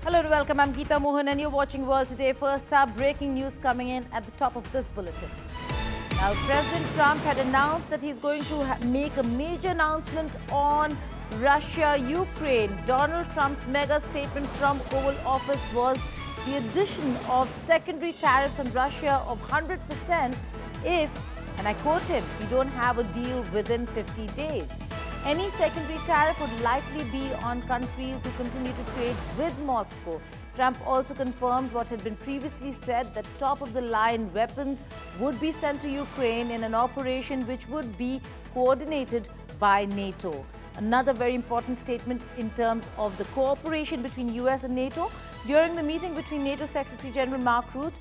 Hello and welcome. I'm Geeta Mohan and you're watching World Today. First up, breaking news coming in at the top of this bulletin. Now, President Trump had announced that he's going to make a major announcement on Russia-Ukraine. Donald Trump's mega statement from Oval Office was the addition of secondary tariffs on Russia of 100% if, and I quote him, we don't have a deal within 50 days. Any secondary tariff would likely be on countries who continue to trade with Moscow. Trump also confirmed what had been previously said, that top-of-the-line weapons would be sent to Ukraine in an operation which would be coordinated by NATO. Another very important statement in terms of the cooperation between US and NATO. During the meeting between NATO Secretary General Mark Rutte,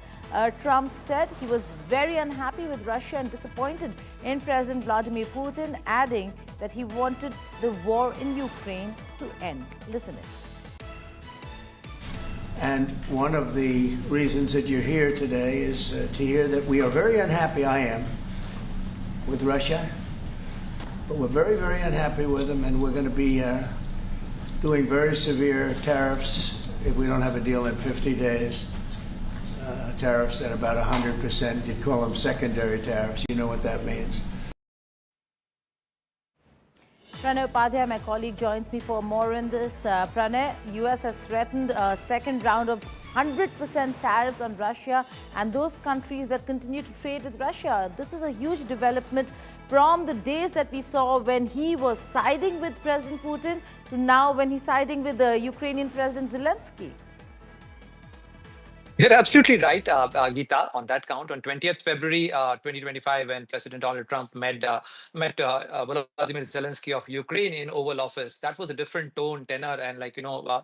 Trump said he was very unhappy with Russia and disappointed in President Vladimir Putin, adding that he wanted the war in Ukraine to end. Listen in. And one of the reasons that you're here today is to hear that we are very unhappy, I am, with Russia. But we're very, very unhappy with them, and we're going to be doing very severe tariffs if we don't have a deal in 50 days. Tariffs at about 100%. You'd call them secondary tariffs. You know what that means. Pranay Upadhyay, my colleague, joins me for more on this. Pranay, US has threatened a second round of 100% tariffs on Russia and those countries that continue to trade with Russia. This is a huge development from the days that we saw when he was siding with President Putin to now when he's siding with the Ukrainian President Zelensky. You're absolutely right, Geeta, on that count. On 20th February 2025, when President Donald Trump met Vladimir Zelensky of Ukraine in Oval Office, that was a different tone, tenor, and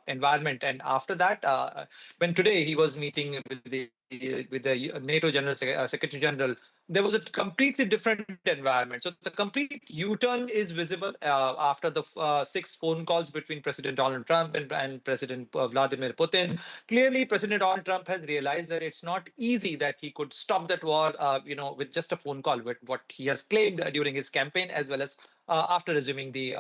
environment. And after that, when today he was meeting with the NATO Secretary General, there was a completely different environment. So the complete U-turn is visible after the 6 phone calls between President Donald Trump and President Vladimir Putin. Clearly, President Donald Trump has realized that it's not easy that he could stop that war, with just a phone call, with what he has claimed during his campaign, as well as after resuming the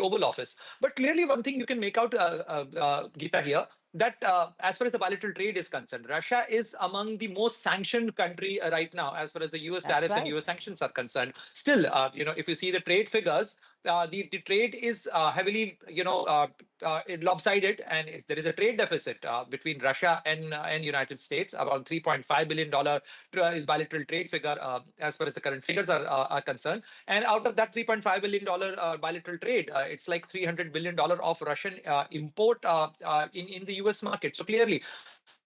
Oval Office. But clearly, one thing you can make out, Geeta, here, that as far as the bilateral trade is concerned, Russia is among the most sanctioned country right now as far as the US tariffs and US sanctions are concerned. Still, if you see the trade figures, the trade is heavily, lopsided, and there is a trade deficit between Russia and United States, about $3.5 billion bilateral trade figure as far as the current figures are concerned. And out of that $3.5 billion bilateral trade, it's like $300 billion of Russian import in the US market. So clearly,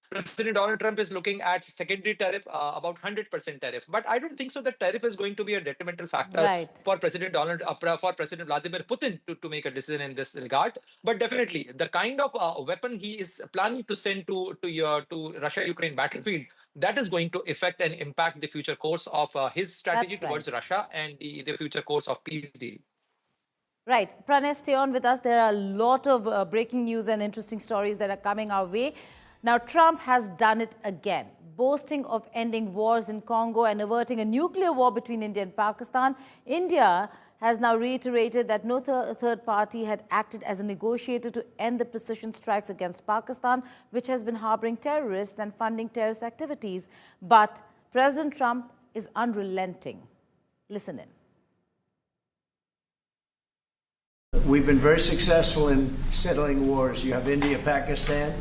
President Donald Trump is looking at secondary tariff, about 100% tariff. But I don't think so that tariff is going to be a detrimental factor for President Vladimir Putin to make a decision in this regard. But definitely, the kind of weapon he is planning to send to Russia-Ukraine battlefield, that is going to affect and impact the future course of his strategy towards Russia and the future course of peace deal. Right. Pranay, stay on with us. There are a lot of breaking news and interesting stories that are coming our way. Now, Trump has done it again, boasting of ending wars in Congo and averting a nuclear war between India and Pakistan. India has now reiterated that no third party had acted as a negotiator to end the precision strikes against Pakistan, which has been harboring terrorists and funding terrorist activities. But President Trump is unrelenting. Listen in. We've been very successful in settling wars. You have India-Pakistan.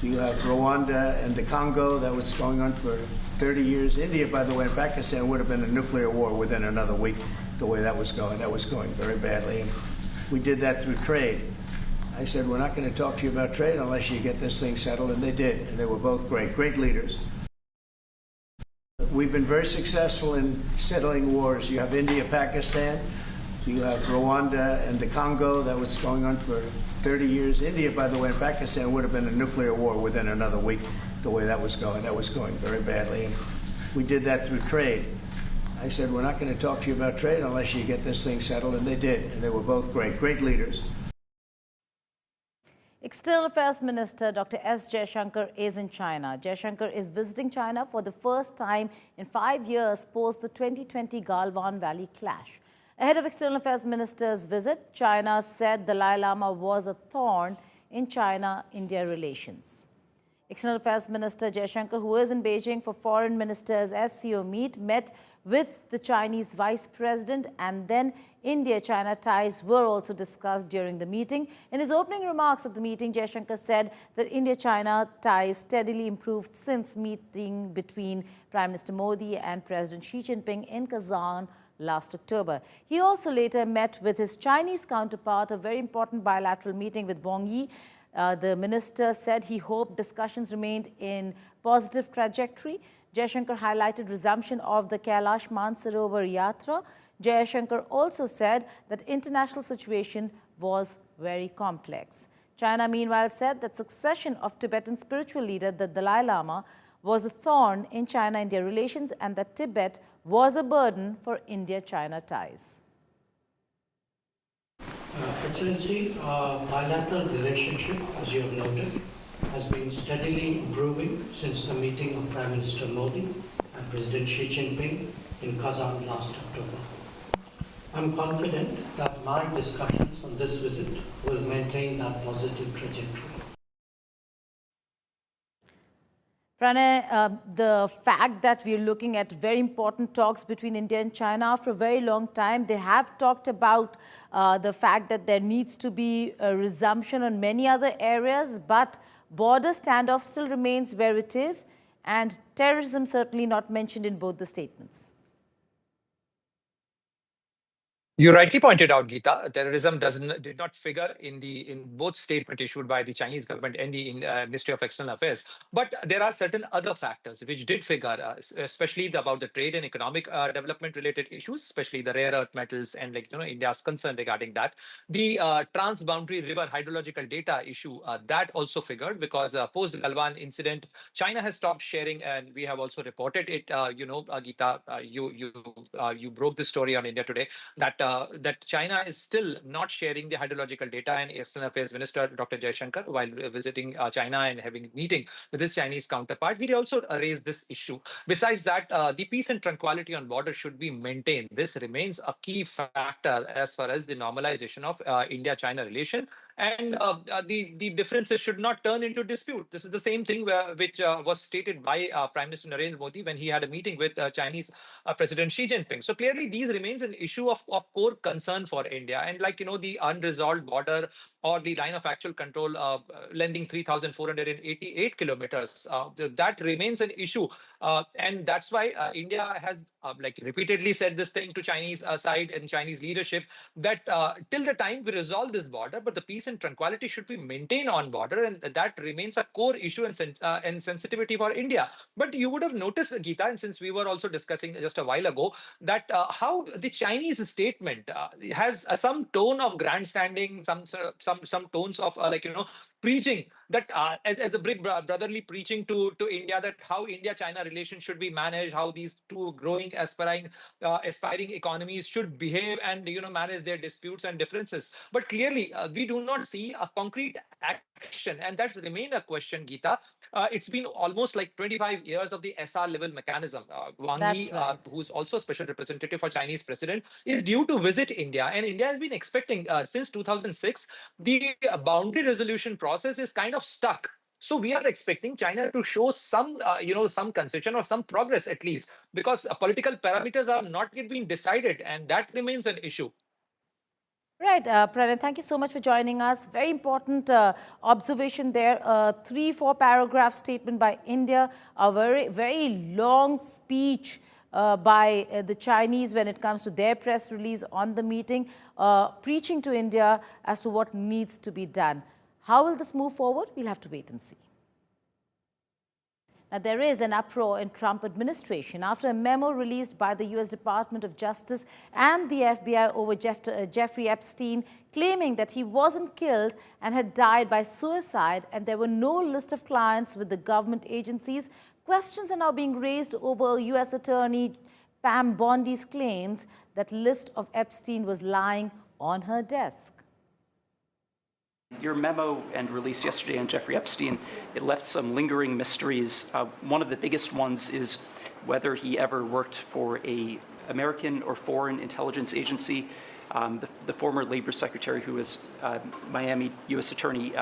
You have Rwanda and the Congo. That was going on for 30 years. India, by the way, and Pakistan would have been a nuclear war within another week, the way that was going. That was going very badly. And we did that through trade. I said, we're not going to talk to you about trade unless you get this thing settled, and they did. And they were both great leaders. We've been very successful in settling wars. You have India-Pakistan. You have Rwanda and the Congo. That was going on for 30 years. India, by the way, and Pakistan would have been a nuclear war within another week, the way that was going. That was going very badly. And we did that through trade. I said, we're not going to talk to you about trade unless you get this thing settled, and they did. And they were both great leaders. External Affairs Minister Dr. S. Jaishankar is in China. Jaishankar is visiting China for the first time in 5 years post the 2020 Galwan Valley clash. Ahead of External Affairs Minister's visit, China said Dalai Lama was a thorn in China-India relations. External Affairs Minister Jaishankar, who is in Beijing for Foreign Ministers' SCO meet, met with the Chinese Vice President, and then India-China ties were also discussed during the meeting. In his opening remarks at the meeting, Jaishankar said that India-China ties steadily improved since meeting between Prime Minister Modi and President Xi Jinping in Kazan last October. He also later met with his Chinese counterpart, a very important bilateral meeting with Wang Yi. The minister said he hoped discussions remained in positive trajectory. Jaishankar highlighted resumption of the Kailash Mansarovar Yatra. Jaishankar also said that international situation was very complex. China, meanwhile, said that succession of Tibetan spiritual leader, the Dalai Lama, was a thorn in China-India relations and that Tibet was a burden for India-China ties. Excellency, our bilateral relationship, as you have noted, has been steadily improving since the meeting of Prime Minister Modi and President Xi Jinping in Kazan last October. I'm confident that my discussions on this visit will maintain that positive trajectory. Pranay, the fact that we're looking at very important talks between India and China after a very long time, they have talked about the fact that there needs to be a resumption on many other areas, but border standoff still remains where it is, and terrorism certainly not mentioned in both the statements. You rightly pointed out, Geeta, terrorism did not figure in both statements issued by the Chinese government and the Ministry of External Affairs. But there are certain other factors which did figure, especially about the trade and economic development related issues, especially the rare earth metals and India's concern regarding that. The transboundary river hydrological data issue that also figured because post Galwan incident, China has stopped sharing, and we have also reported it. Geeta, you broke this story on India Today that China is still not sharing the hydrological data, and External Affairs Minister Dr. Jaishankar, while visiting China and having a meeting with his Chinese counterpart, he also raised this issue. Besides that, the peace and tranquility on border should be maintained. This remains a key factor as far as the normalization of India-China relation. And the differences should not turn into dispute. This is the same thing which was stated by Prime Minister Narendra Modi when he had a meeting with Chinese President Xi Jinping. So clearly, these remains an issue of core concern for India. And the unresolved border or the line of actual control lending 3,488 kilometers, that remains an issue. And that's why India has repeatedly said this thing to Chinese side and Chinese leadership that till the time we resolve this border, but the peace and tranquility should be maintained on border, and that remains a core issue and sensitivity for India. But you would have noticed, Geeta, and since we were also discussing just a while ago, that how the Chinese statement has some tone of grandstanding, some tones of preaching that as a big brotherly preaching to India, that how India-China relations should be managed, how these two growing aspiring economies should behave and manage their disputes and differences. But clearly, we do not see a concrete action, and that's remained a question, Geeta. It's been almost 25 years of the SR level mechanism. Wang Yi, who's also a special representative for Chinese president, is due to visit India, and India has been expecting since 2006. The boundary resolution process is kind of stuck. So we are expecting China to show some, some concession or some progress at least, because political parameters are not yet being decided, and that remains an issue. Right, Pranay, thank you so much for joining us. Very important observation there. 3-4 paragraph statement by India, a very long speech by the Chinese when it comes to their press release on the meeting, preaching to India as to what needs to be done. How will this move forward? We'll have to wait and see. Now, there is an uproar in Trump administration after a memo released by the U.S. Department of Justice and the FBI over Jeffrey Epstein, claiming that he wasn't killed and had died by suicide, and there were no list of clients with the government agencies. Questions are now being raised over U.S. Attorney Pam Bondi's claims that list of Epstein was lying on her desk. Your memo and release yesterday on Jeffrey Epstein, it left some lingering mysteries. One of the biggest ones is whether he ever worked for an American or foreign intelligence agency. the former labor secretary who was Miami U.S. Attorney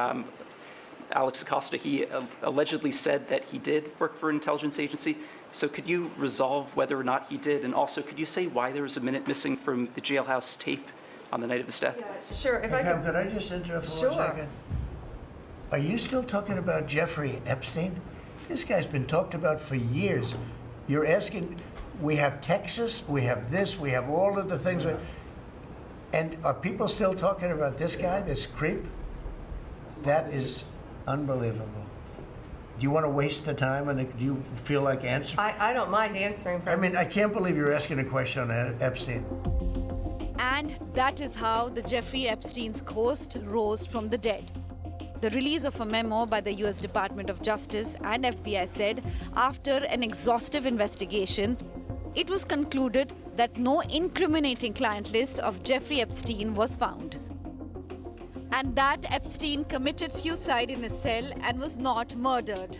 Alex Acosta, he allegedly said that he did work for an intelligence agency. So could you resolve whether or not he did? And also, could you say why there was a minute missing from the jailhouse tape on the night of his death? Sure, if I Pam, could. could I just interrupt for Sure. 1 second? Are you still talking about Jeffrey Epstein? This guy's been talked about for years. You're asking, we have Texas, we have this, we have all of the things. And are people still talking about this guy, this creep? That is unbelievable. Do you want to waste the time, and do you feel like answering? I don't mind answering. I mean, I can't believe you're asking a question on Epstein. And that is how the Jeffrey Epstein's ghost rose from the dead. The release of a memo by the US Department of Justice and FBI said, after an exhaustive investigation, it was concluded that no incriminating client list of Jeffrey Epstein was found. And that Epstein committed suicide in his cell and was not murdered.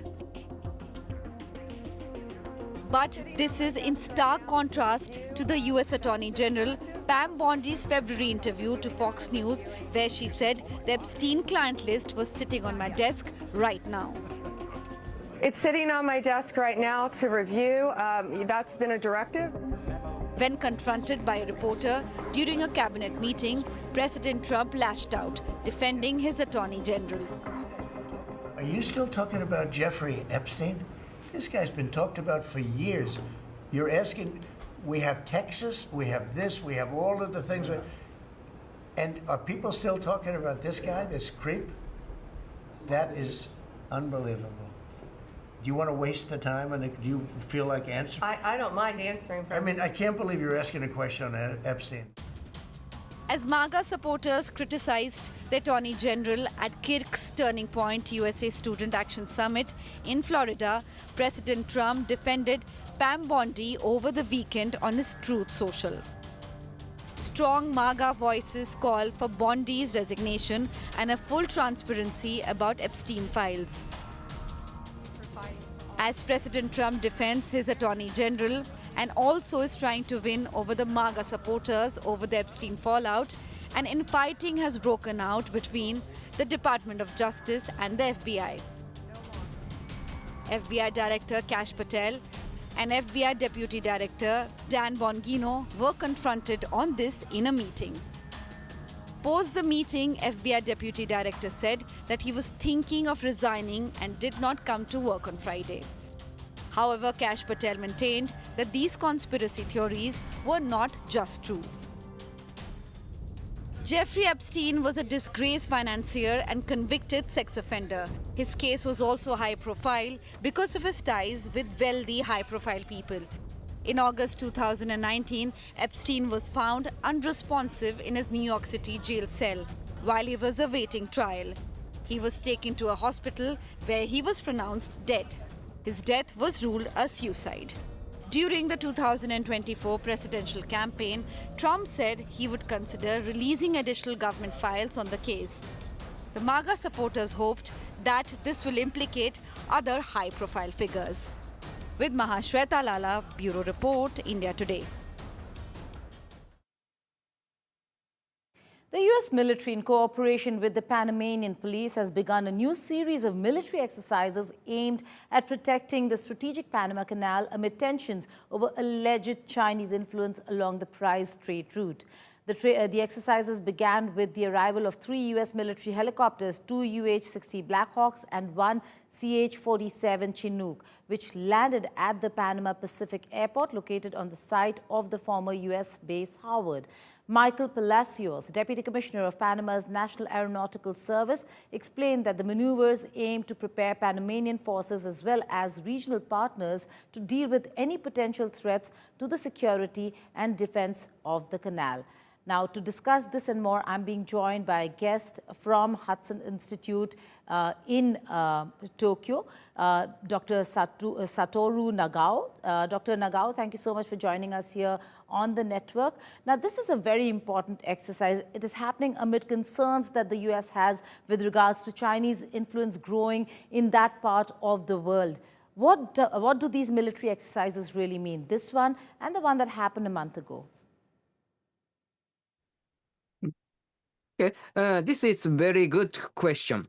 But this is in stark contrast to the US Attorney General Pam Bondi's February interview to Fox News, where she said the Epstein client list was sitting on my desk right now. It's sitting on my desk right now to review. That's been a directive. When confronted by a reporter during a cabinet meeting, President Trump lashed out, defending his Attorney General. Are you still talking about Jeffrey Epstein? This guy's been talked about for years. You're asking, we have Texas, we have this, we have all of the things. And are people still talking about this guy, this creep? That is unbelievable. Do you want to waste the time, and do you feel like answering? I don't mind answering. I mean, I can't believe you're asking a question on Epstein. As MAGA supporters criticized the Attorney General at Kirk's Turning Point USA Student Action Summit in Florida, President Trump defended Pam Bondi over the weekend on his Truth Social. Strong MAGA voices call for Bondi's resignation and a full transparency about Epstein files. As President Trump defends his Attorney General and also is trying to win over the MAGA supporters over the Epstein fallout, an infighting has broken out between the Department of Justice and the FBI. FBI Director Kash Patel and FBI Deputy Director Dan Bongino were confronted on this in a meeting. Post the meeting, FBI Deputy Director said that he was thinking of resigning and did not come to work on Friday. However, Kash Patel maintained that these conspiracy theories were not just true. Jeffrey Epstein was a disgraced financier and convicted sex offender. His case was also high profile because of his ties with wealthy, high-profile people. In August 2019, Epstein was found unresponsive in his New York City jail cell while he was awaiting trial. He was taken to a hospital where he was pronounced dead. His death was ruled a suicide. During the 2024 presidential campaign, Trump said he would consider releasing additional government files on the case. The MAGA supporters hoped that this will implicate other high-profile figures. With Mahashweta Lala, Bureau Report, India Today. The U.S. military, in cooperation with the Panamanian police, has begun a new series of military exercises aimed at protecting the strategic Panama Canal amid tensions over alleged Chinese influence along the prized trade route. The exercises began with the arrival of 3 U.S. military helicopters, 2 UH-60 Blackhawks and 1 CH-47 Chinook, which landed at the Panama Pacific Airport located on the site of the former U.S. base Howard. Michael Palacios, Deputy Commissioner of Panama's National Aeronautical Service, explained that the maneuvers aim to prepare Panamanian forces as well as regional partners to deal with any potential threats to the security and defense of the canal. Now, to discuss this and more, I'm being joined by a guest from Hudson Institute in Tokyo, Dr. Satoru Nagawa. Dr. Nagawa, thank you so much for joining us here on the network. Now, this is a very important exercise. It is happening amid concerns that the U.S. has with regards to Chinese influence growing in that part of the world. What do these military exercises really mean? This one and the one that happened a month ago? Okay, this is a very good question.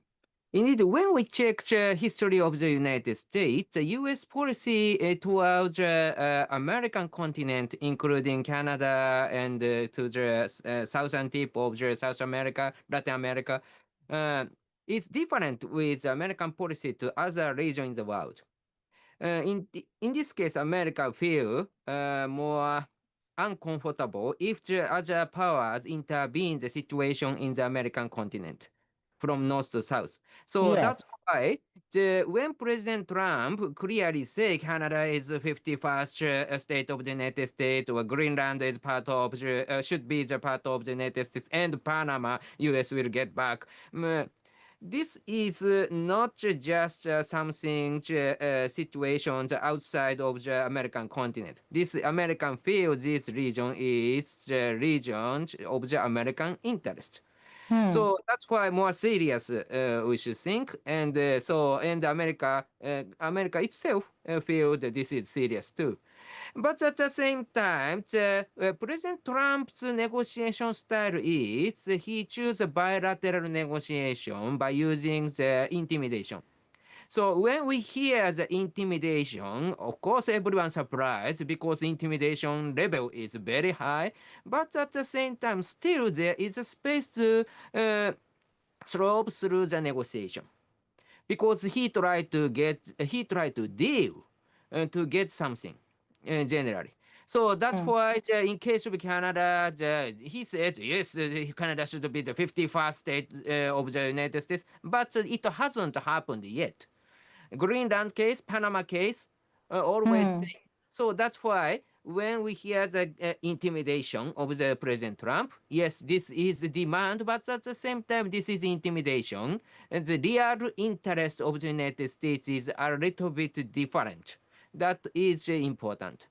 Indeed, when we check the history of the United States, the U.S. policy towards the American continent, including Canada and to the southern tip of the South America, Latin America, uh, is different with American policy to other regions in the world. In this case, America feel more uncomfortable if the other powers intervene the situation in the American continent from north to south. So that's Yes. why when President Trump clearly say Canada is the 51st state of the United States, or Greenland is part of should be the part of the United States, and Panama, U.S. will get back. This is not just something situations outside of the American continent. This American feel this region is the region of the American interest. So that's why more serious we should think, and and America itself feel that this is serious too. But at the same time, President Trump's negotiation style is he chooses bilateral negotiation by using the intimidation. So when we hear the intimidation, of course everyone surprised because intimidation level is very high. But at the same time, still there is a space to slope through the negotiation because he tried to deal to get something generally. So that's why in case of Canada, he said yes, Canada should be the 51st state of the United States, but it hasn't happened yet. Greenland case, Panama case, always same. So that's why when we hear the intimidation of the President Trump, yes, this is the demand, but at the same time, this is intimidation. And the real interest of the United States is a little bit different. That is important.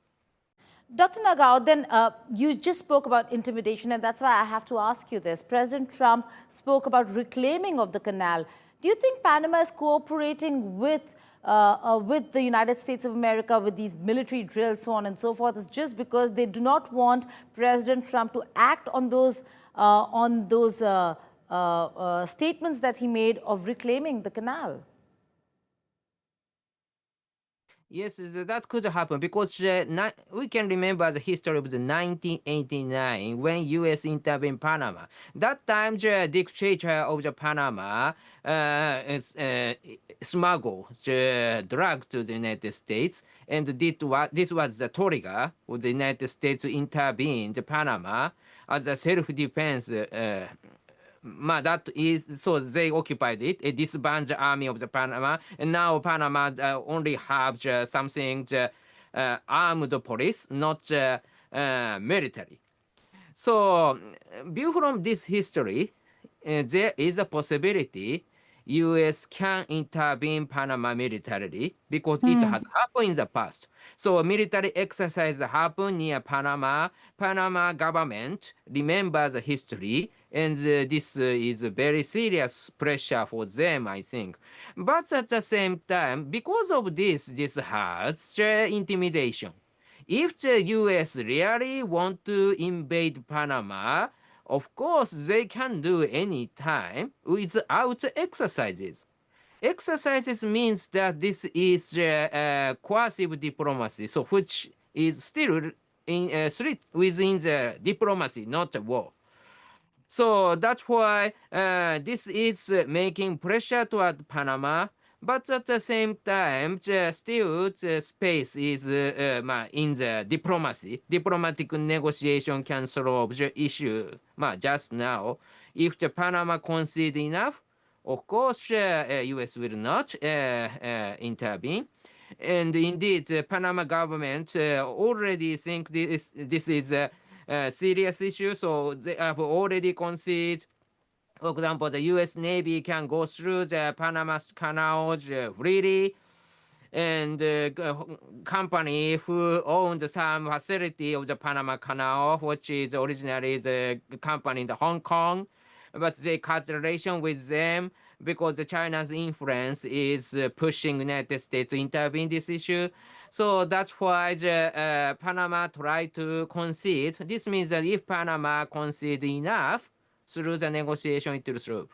Dr. Nagao, then you just spoke about intimidation, and that's why I have to ask you this. President Trump spoke about reclaiming of the canal. Do you think Panama is cooperating with the United States of America with these military drills, so on and so forth? It's just because they do not want President Trump to act on those statements that he made of reclaiming the canal? Yes, that could happen because we can remember the history of the 1989 when U.S. intervened in Panama. That time, the dictator of the Panama smuggled the drugs to the United States, and this was the trigger of the United States to intervene in Panama as a self-defense. That is so they occupied it. It disbanded the army of the Panama, and now Panama only have something armed police, not military. So, view from this history, there is a possibility U.S. can intervene Panama militarily because it has happened in the past. So military exercise happened near Panama. Panama government remembers the history, and this is a very serious pressure for them, I think. But at the same time, because of this has intimidation. If the U.S. really want to invade Panama, of course they can do any time without exercises. Exercises means that this is coercive diplomacy, so which is still within the diplomacy, not a war. So that's why this is making pressure toward Panama. But at the same time, still the space is in the diplomacy. Diplomatic negotiation can solve the issue just now. If the Panama concede enough, of course, U.S. will not intervene. And indeed, the Panama government already think this is a serious issue, so they have already conceded. For example, the U.S. Navy can go through the Panama Canal freely, and the company who owned some facility of the Panama Canal, which is originally the company in the Hong Kong, but they cut the relation with them because the China's influence is pushing the United States to intervene in this issue. So that's why the Panama tried to concede. This means that if Panama concede enough, through the negotiation it will through.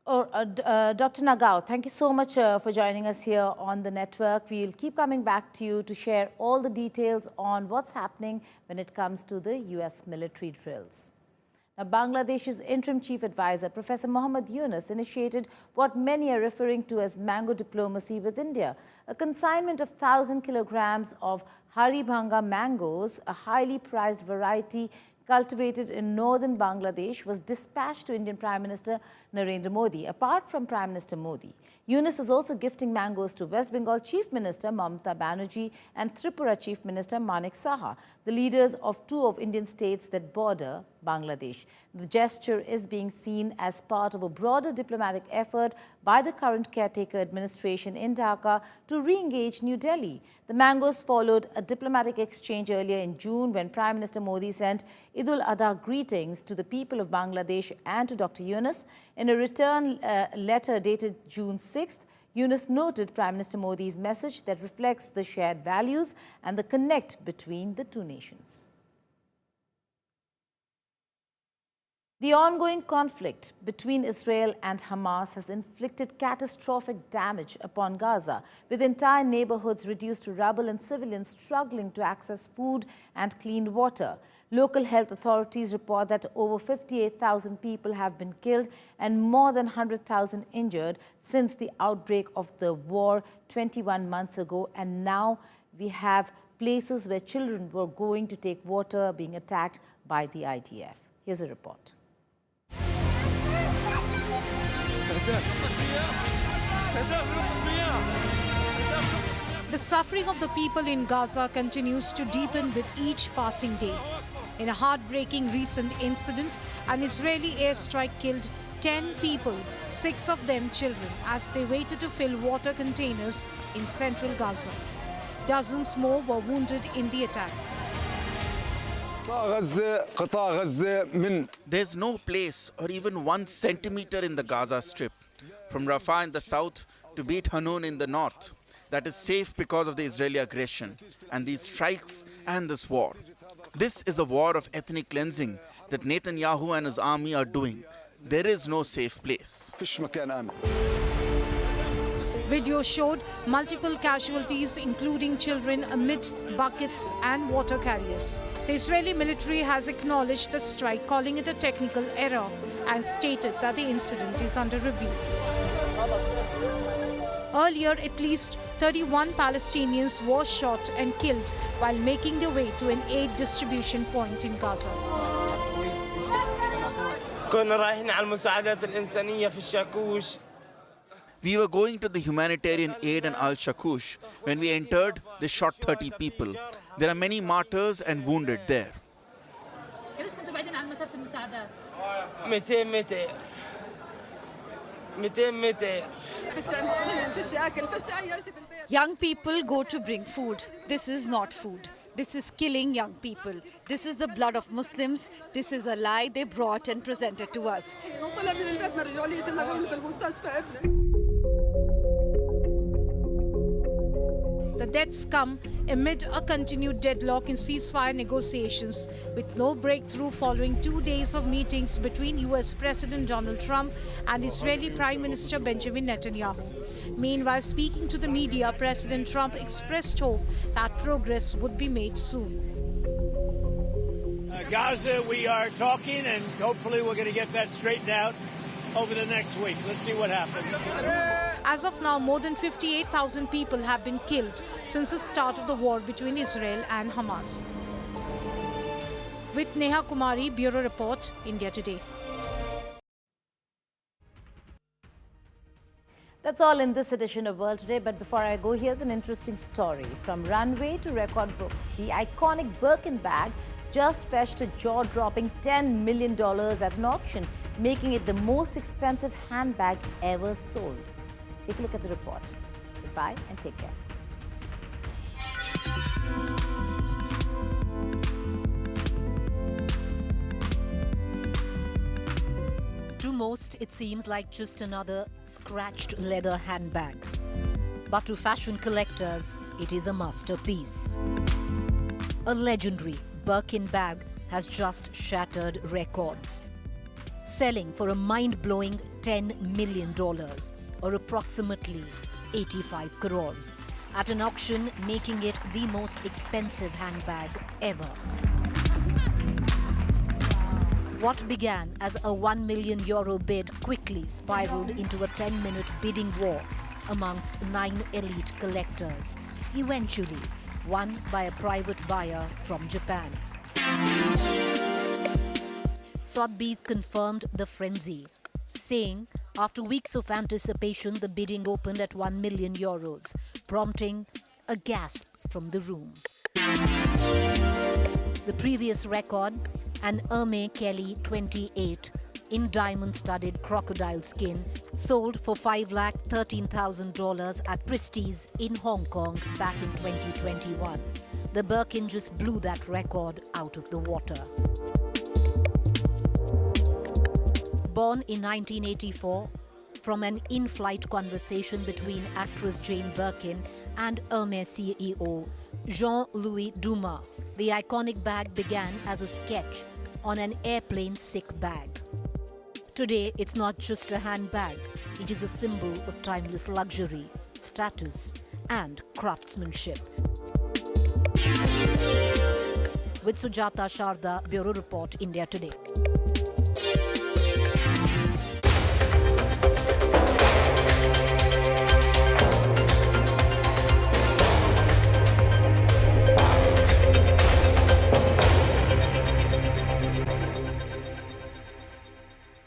Dr. Nagawa, thank you so much for joining us here on the network. We'll keep coming back to you to share all the details on what's happening when it comes to the US military drills. Now, Bangladesh's interim chief advisor, Professor Mohammad Yunus, initiated what many are referring to as mango diplomacy with India. A consignment of 1,000 kilograms of Haribhanga mangoes, a highly prized variety cultivated in northern Bangladesh, was dispatched to Indian Prime Minister Narendra Modi. Apart from Prime Minister Modi, Yunus is also gifting mangoes to West Bengal Chief Minister Mamata Banerjee and Tripura Chief Minister Manik Saha, the leaders of two of Indian states that border Bangladesh. The gesture is being seen as part of a broader diplomatic effort by the current caretaker administration in Dhaka to re-engage New Delhi. The mangoes followed a diplomatic exchange earlier in June when Prime Minister Modi sent Eid al-Adha greetings to the people of Bangladesh and to Dr. Yunus. In a return letter dated June 6th, Yunus noted Prime Minister Modi's message that reflects the shared values and the connect between the two nations. The ongoing conflict between Israel and Hamas has inflicted catastrophic damage upon Gaza, with entire neighborhoods reduced to rubble and civilians struggling to access food and clean water. Local health authorities report that over 58,000 people have been killed and more than 100,000 injured since the outbreak of the war 21 months ago. And now we have places where children were going to take water being attacked by the IDF. Here's a report. The suffering of the people in Gaza continues to deepen with each passing day. In a heartbreaking recent incident, an Israeli airstrike killed 10 people, 6 of them children, as they waited to fill water containers in central Gaza. Dozens more were wounded in the attack. There's no place or even 1 centimeter in the Gaza Strip, from Rafah in the south to Beit Hanun in the north, that is safe because of the Israeli aggression and these strikes and this war. This is a war of ethnic cleansing that Netanyahu and his army are doing. There is no safe place. Video showed multiple casualties, including children, amid buckets and water carriers. The Israeli military has acknowledged the strike, calling it a technical error, and stated that the incident is under review. Earlier, at least 31 Palestinians were shot and killed while making their way to an aid distribution point in Gaza. We were going to the humanitarian aid in Al-Shakush. When we entered, they shot 30 people. There are many martyrs and wounded there. Young people go to bring food. This is not food. This is killing young people. This is the blood of Muslims. This is a lie they brought and presented to us. The deaths come amid a continued deadlock in ceasefire negotiations, with no breakthrough following 2 days of meetings between US President Donald Trump and Israeli Prime Minister Benjamin Netanyahu. Meanwhile, speaking to the media, President Trump expressed hope that progress would be made soon. Gaza, we are talking, and hopefully we're going to get that straightened out over the next week. Let's see what happens. As of now, more than 58,000 people have been killed since the start of the war between Israel and Hamas. With Neha Kumari, Bureau Report, India Today. That's all in this edition of World Today. But before I go, here's an interesting story. From runway to record books, the iconic Birkin bag just fetched a jaw-dropping $10 million at an auction, making it the most expensive handbag ever sold. Take a look at the report. Goodbye and take care. To most, it seems like just another scratched leather handbag. But to fashion collectors, it is a masterpiece. A legendary Birkin bag has just shattered records, selling for a mind-blowing $10 million, or approximately 85 crores, at an auction, making it the most expensive handbag ever. What began as a €1 million bid quickly spiraled into a 10-minute bidding war amongst 9 elite collectors, eventually won by a private buyer from Japan. Sotheby's confirmed the frenzy, saying after weeks of anticipation, the bidding opened at €1 million, prompting a gasp from the room. The previous record, an Hermès Kelly 28 in diamond-studded crocodile skin, sold for $513,000 at Christie's in Hong Kong back in 2021. The Birkin just blew that record out of the water. Born in 1984 from an in-flight conversation between actress Jane Birkin and Hermès CEO Jean-Louis Dumas, the iconic bag began as a sketch on an airplane sick bag. Today, it's not just a handbag, it is a symbol of timeless luxury, status, and craftsmanship. With Sujata Sharda, Bureau Report, India Today.